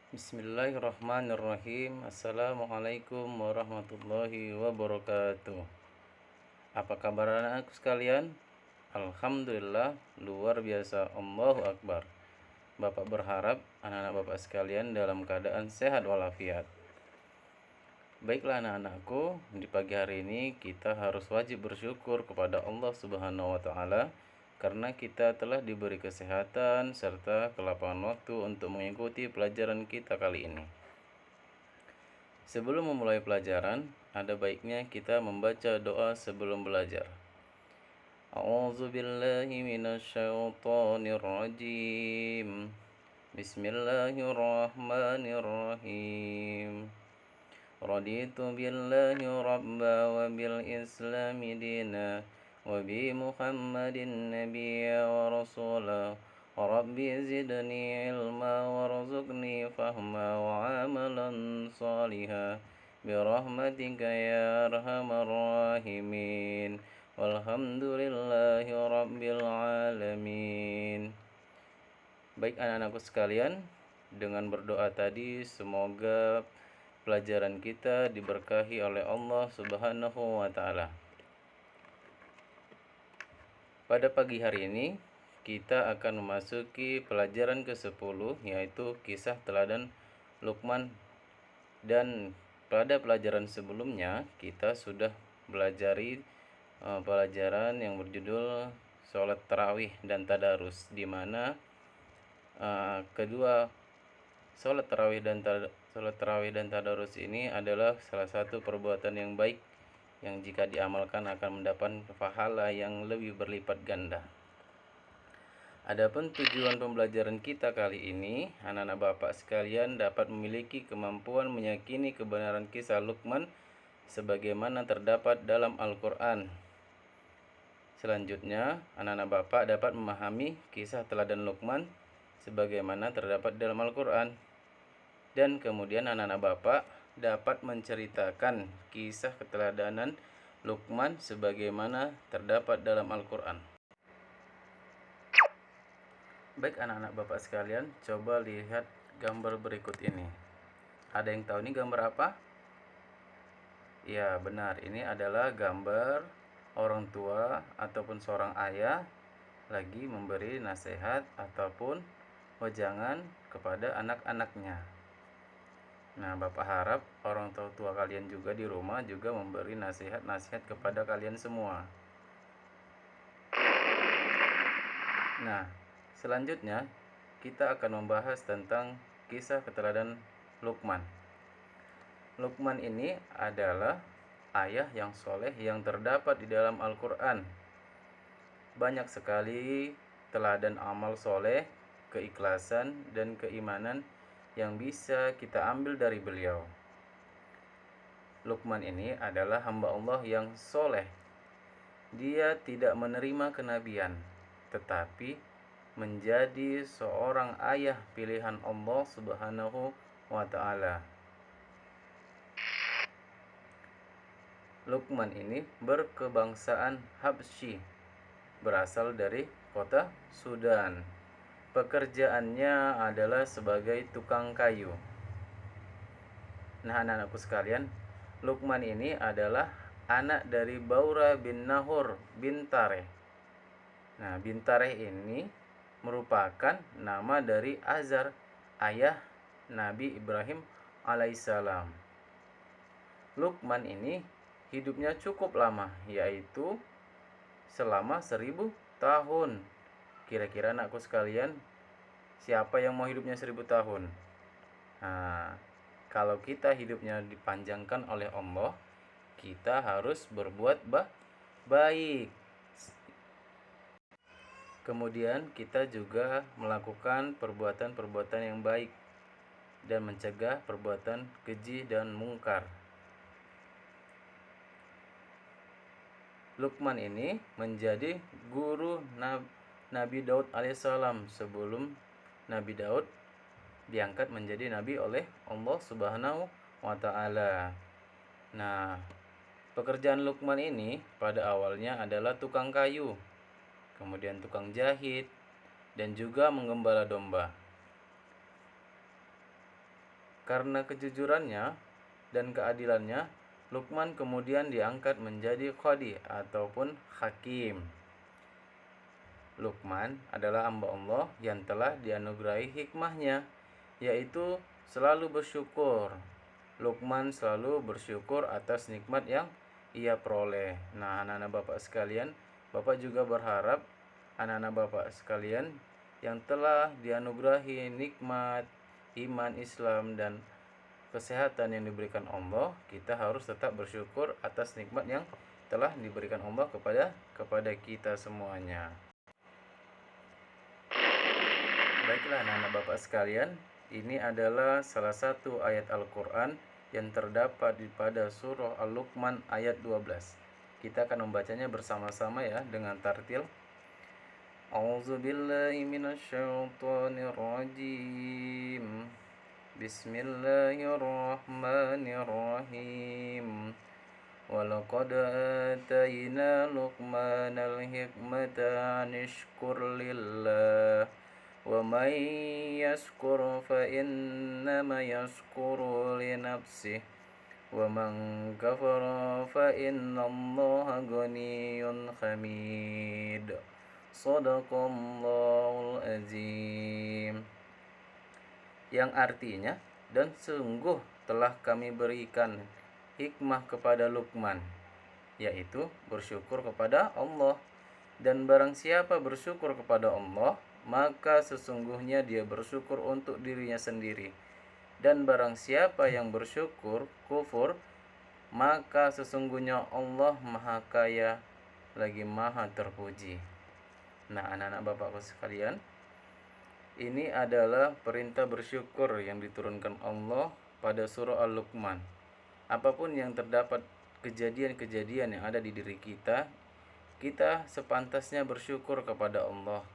Bismillahirrahmanirrahim. Assalamualaikum warahmatullahi wabarakatuh. Apa kabar anak-anakku sekalian? Alhamdulillah, luar biasa. Allahu Akbar. Bapak berharap anak-anak Bapak sekalian dalam keadaan sehat walafiat. Baiklah anak-anakku, di pagi hari ini kita harus wajib bersyukur kepada Allah Subhanahu wa taala karena kita telah diberi kesehatan serta kelapangan waktu untuk mengikuti pelajaran kita kali ini. Sebelum memulai pelajaran, ada baiknya kita membaca doa sebelum belajar. A'udzu billahi minasyaitonir rajim. Bismillahirrahmanirrahim. Raditu billahi rabba wa bil islami dina wa bi Muhammadin nabiyya wa rasula. Rabbi zidni ilma warzuqni fahma wa amalan saliha birahmatika ya arhamar rahimin walhamdulillahi rabbil alamin. Baik anak-anakku sekalian, dengan berdoa tadi semoga pelajaran kita diberkahi oleh Allah Subhanahu wa taala. Pada pagi hari ini kita akan memasuki pelajaran ke-10 yaitu kisah teladan Luqman, dan pada pelajaran sebelumnya kita sudah belajari pelajaran yang berjudul sholat tarawih dan tadarus, di mana kedua sholat tarawih dan tadarus ini adalah salah satu perbuatan yang baik yang jika diamalkan akan mendapat pahala yang lebih berlipat ganda. Adapun tujuan pembelajaran kita kali ini, anak-anak Bapak sekalian dapat memiliki kemampuan meyakini kebenaran kisah Luqman sebagaimana terdapat dalam Al-Qur'an. Selanjutnya, anak-anak Bapak dapat memahami kisah teladan Luqman sebagaimana terdapat dalam Al-Qur'an. Dan kemudian anak-anak Bapak dapat menceritakan kisah keteladanan Luqman sebagaimana terdapat dalam Al-Qur'an. Baik anak-anak Bapak sekalian, coba lihat gambar berikut ini. Ada yang tahu ini gambar apa? Ya, benar. Ini adalah gambar orang tua ataupun seorang ayah lagi memberi nasihat ataupun wejangan kepada anak-anaknya. Nah, Bapak harap orang tua kalian juga di rumah juga memberi nasihat-nasihat kepada kalian semua. Nah, selanjutnya kita akan membahas tentang kisah keteladanan Luqman. Luqman ini adalah ayah yang soleh yang terdapat di dalam Al-Qur'an. Banyak sekali teladan amal soleh, keikhlasan, dan keimanan yang bisa kita ambil dari beliau. Luqman ini adalah hamba Allah yang soleh. Dia tidak menerima kenabian, tetapi menjadi seorang ayah pilihan Allah Subhanahu wa ta'ala. Luqman ini berkebangsaan Habsyi, berasal dari kota Sudan. Pekerjaannya adalah sebagai tukang kayu. Nah, anak-anakku sekalian, Luqman ini adalah anak dari Baura bin Nahur bin Tareh. Nah, bin Tareh ini merupakan nama dari Azar, ayah Nabi Ibrahim alaihissalam. Luqman ini hidupnya cukup lama, yaitu selama 1000 tahun. Kira-kira anakku sekalian, siapa yang mau hidupnya 1000 tahun? Nah, kalau kita hidupnya dipanjangkan oleh Allah, kita harus berbuat baik. Kemudian kita juga melakukan perbuatan-perbuatan yang baik dan mencegah perbuatan keji dan mungkar. Luqman ini menjadi guru Nabi Daud alaihissalam sebelum Nabi Daud diangkat menjadi nabi oleh Allah Subhanahu wa ta'ala. Nah, pekerjaan Luqman ini pada awalnya adalah tukang kayu, kemudian tukang jahit, dan juga menggembala domba. Karena kejujurannya dan keadilannya, Luqman kemudian diangkat menjadi qadi ataupun hakim. Luqman adalah hamba Allah yang telah dianugerahi hikmahnya, yaitu selalu bersyukur. Luqman selalu bersyukur atas nikmat yang ia peroleh. Nah, anak-anak Bapak sekalian, Bapak juga berharap anak-anak Bapak sekalian yang telah dianugerahi nikmat iman, Islam, dan kesehatan yang diberikan Allah, kita harus tetap bersyukur atas nikmat yang telah diberikan Allah kepada kita semuanya. Baiklah anak-anak Bapak sekalian, ini adalah salah satu ayat Al-Quran yang terdapat pada surah Al-Luqman ayat 12. Kita akan membacanya bersama-sama ya dengan tartil. A'udzubillahi minasyaitonirrajim. Bismillahirrahmanirrahim. Walaqad atayna Luqmanal hikmata an ishkur lillah wa man yashkur fa innama yashkuru li nafsihi wa man kafara fa innallaha ghaniyyun hamid. Shadaqallahul azim. Yang artinya, dan sungguh telah kami berikan hikmah kepada Luqman, yaitu bersyukur kepada Allah. Dan barang siapa bersyukur kepada Allah, maka sesungguhnya dia bersyukur untuk dirinya sendiri. Dan barang siapa yang bersyukur kufur, maka sesungguhnya Allah maha kaya lagi maha terpuji. Nah, anak-anak Bapakku sekalian, ini adalah perintah bersyukur yang diturunkan Allah pada surah Al-Luqman. Apapun yang terdapat kejadian-kejadian yang ada di diri kita, kita sepantasnya bersyukur kepada Allah,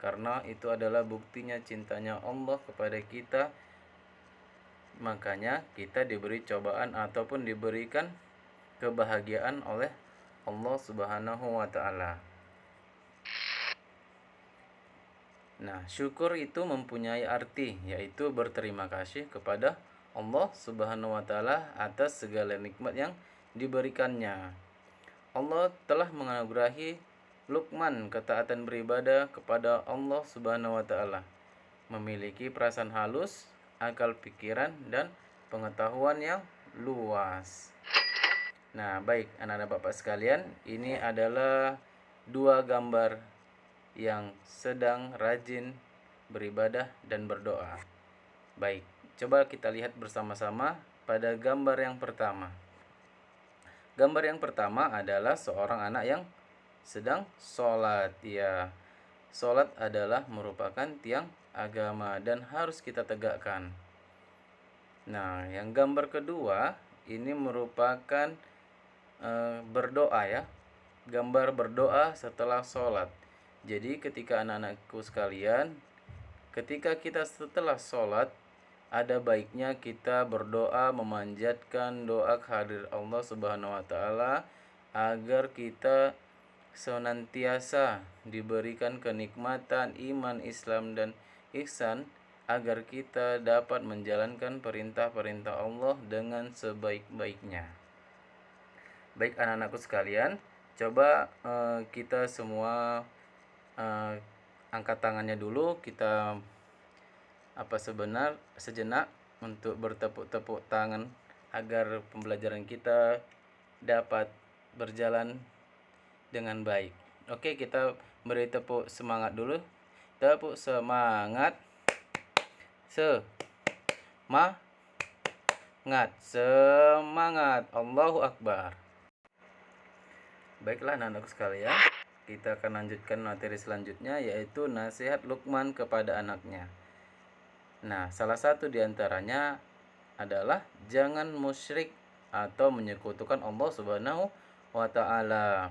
karena itu adalah buktinya cintanya Allah kepada kita. Makanya kita diberi cobaan ataupun diberikan kebahagiaan oleh Allah Subhanahu wa ta'ala. Nah, syukur itu mempunyai arti, yaitu berterima kasih kepada Allah Subhanahu wa ta'ala atas segala nikmat yang diberikannya. Allah telah menganugerahi Luqman ketaatan beribadah kepada Allah Subhanahu wa ta'ala, memiliki perasaan halus, akal pikiran, dan pengetahuan yang luas. Nah, baik anak-anak Bapak sekalian, ini adalah dua gambar yang sedang rajin beribadah dan berdoa. Baik, coba kita lihat bersama-sama pada gambar yang pertama. Gambar yang pertama adalah seorang anak yang sedang sholat. Ya, sholat adalah merupakan tiang agama dan harus kita tegakkan. Nah, yang gambar kedua ini merupakan berdoa ya. Gambar berdoa setelah sholat. Jadi ketika anak-anakku sekalian, ketika kita setelah sholat, ada baiknya kita berdoa memanjatkan doa kehadirat Allah Subhanahu wa ta'ala agar kita senantiasa diberikan kenikmatan iman, Islam, dan ihsan, agar kita dapat menjalankan perintah-perintah Allah dengan sebaik-baiknya. Baik anak-anakku sekalian, coba kita semua angkat tangannya dulu, kita sejenak untuk bertepuk-tepuk tangan agar pembelajaran kita dapat berjalan dengan baik. Oke, kita beri tepuk semangat dulu. Tepuk semangat. Semangat. Allahu Akbar. Baiklah anak-anakku sekalian, kita akan lanjutkan materi selanjutnya, yaitu nasihat Luqman kepada anaknya. Nah, salah satu diantaranya adalah jangan musyrik atau menyekutukan Allah Subhanahu wa ta'ala.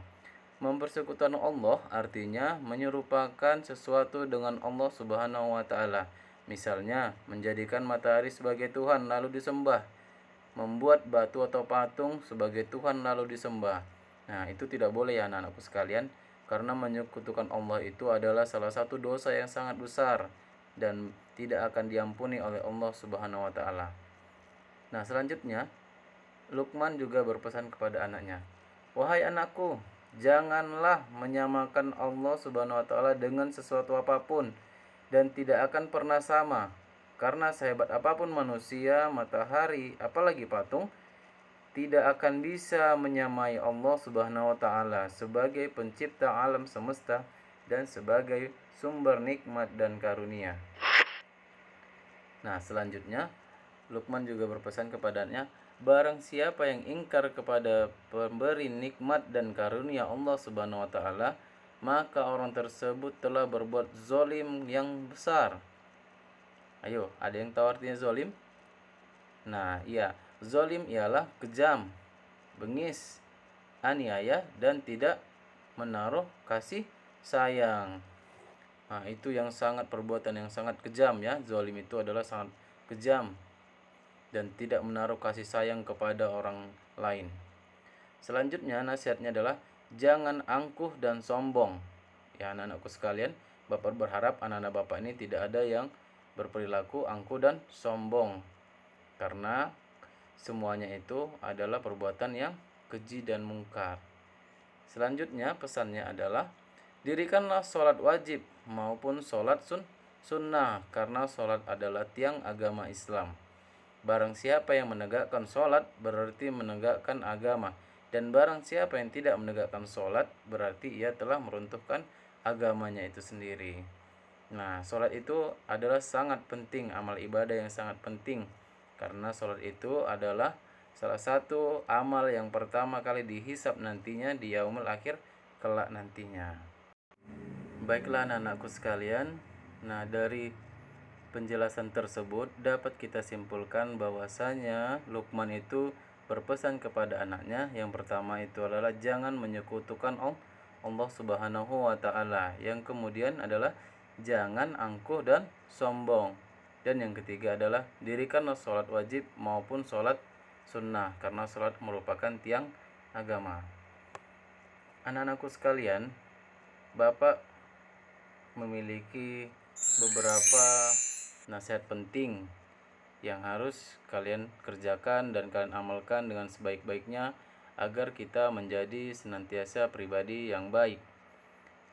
Mempersekutukan Allah artinya menyerupakan sesuatu dengan Allah Subhanahu wa ta'ala. Misalnya, menjadikan matahari sebagai Tuhan lalu disembah, membuat batu atau patung sebagai Tuhan lalu disembah. Nah, itu tidak boleh ya anak-anakku sekalian, karena menyekutukan Allah itu adalah salah satu dosa yang sangat besar dan tidak akan diampuni oleh Allah Subhanahu wa ta'ala. Nah, selanjutnya Luqman juga berpesan kepada anaknya, "Wahai anakku, janganlah menyamakan Allah Subhanahu wa taala dengan sesuatu apapun dan tidak akan pernah sama. Karena sehebat apapun manusia, matahari, apalagi patung, tidak akan bisa menyamai Allah Subhanahu wa taala sebagai pencipta alam semesta dan sebagai sumber nikmat dan karunia." Nah, selanjutnya Luqman juga berpesan kepadanya, barang siapa yang ingkar kepada pemberi nikmat dan karunia Allah Subhanahu wa taala, maka orang tersebut telah berbuat zolim yang besar. Ayo, ada yang tahu artinya zolim? Nah, iya, zolim ialah kejam, bengis, aniaya, dan tidak menaruh kasih sayang. Nah, itu yang sangat perbuatan yang sangat kejam ya. Zolim itu adalah sangat kejam dan tidak menaruh kasih sayang kepada orang lain. Selanjutnya nasihatnya adalah jangan angkuh dan sombong. Ya anak-anakku sekalian, Bapak berharap anak-anak Bapak ini tidak ada yang berperilaku angkuh dan sombong. Karena semuanya itu adalah perbuatan yang keji dan mungkar. Selanjutnya pesannya adalah dirikanlah sholat wajib maupun sholat sunnah, karena sholat adalah tiang agama Islam. Barang siapa yang menegakkan sholat berarti menegakkan agama, dan barang siapa yang tidak menegakkan sholat berarti ia telah meruntuhkan agamanya itu sendiri. Nah, sholat itu adalah sangat penting, amal ibadah yang sangat penting, karena sholat itu adalah salah satu amal yang pertama kali dihisab nantinya di yaumul akhir kelak nantinya. Baiklah anak-anakku sekalian, nah dari penjelasan tersebut dapat kita simpulkan bahwasanya Luqman itu berpesan kepada anaknya, yang pertama itu adalah jangan menyekutukan Allah Subhanahu wa taala. Yang kemudian adalah jangan angkuh dan sombong. Dan yang ketiga adalah dirikanlah sholat wajib maupun sholat sunnah, karena sholat merupakan tiang agama. Anak-anakku sekalian, Bapak memiliki beberapa nasihat penting yang harus kalian kerjakan dan kalian amalkan dengan sebaik-baiknya agar kita menjadi senantiasa pribadi yang baik.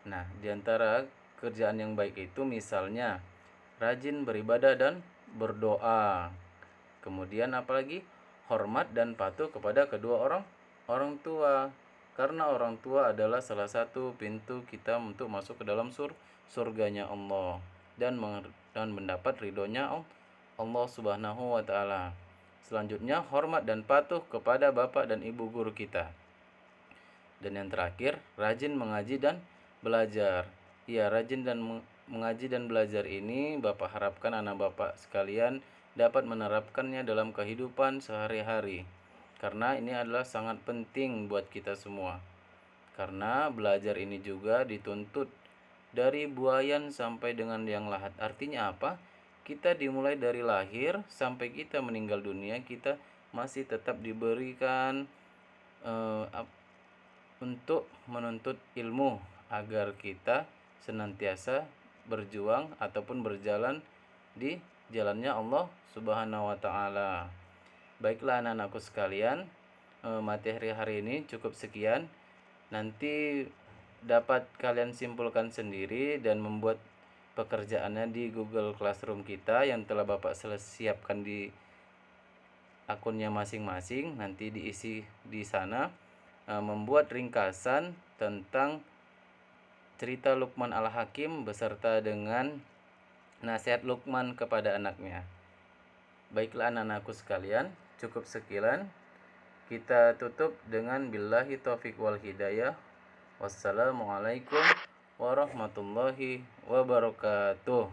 Nah, diantara kerjaan yang baik itu misalnya rajin beribadah dan berdoa. Kemudian apalagi hormat dan patuh kepada kedua orang tua. Karena orang tua adalah salah satu pintu kita untuk masuk ke dalam surganya Allah dan mendapat ridhonya Allah Subhanahu wa taala. Selanjutnya hormat dan patuh kepada bapak dan ibu guru kita. Dan yang terakhir, rajin mengaji dan belajar. Ya, rajin dan mengaji dan belajar ini Bapak harapkan anak Bapak sekalian dapat menerapkannya dalam kehidupan sehari-hari. Karena ini adalah sangat penting buat kita semua. Karena belajar ini juga dituntut dari buayan sampai dengan yang lahat. Artinya apa? Kita dimulai dari lahir sampai kita meninggal dunia, kita masih tetap diberikan untuk menuntut ilmu agar kita senantiasa berjuang ataupun berjalan di jalannya Allah Subhanahu wa taala. Baiklah anak-anakku sekalian, materi hari ini cukup sekian. Nanti dapat kalian simpulkan sendiri dan membuat pekerjaannya di Google Classroom kita yang telah Bapak siapkan di akunnya masing-masing. Nanti diisi di sana, membuat ringkasan tentang cerita Luqman Al-Hakim beserta dengan nasihat Luqman kepada anaknya. Baiklah anak-anakku sekalian, cukup sekian. Kita tutup dengan billahi taufiq wal hidayah. Wassalamualaikum warahmatullahi wabarakatuh.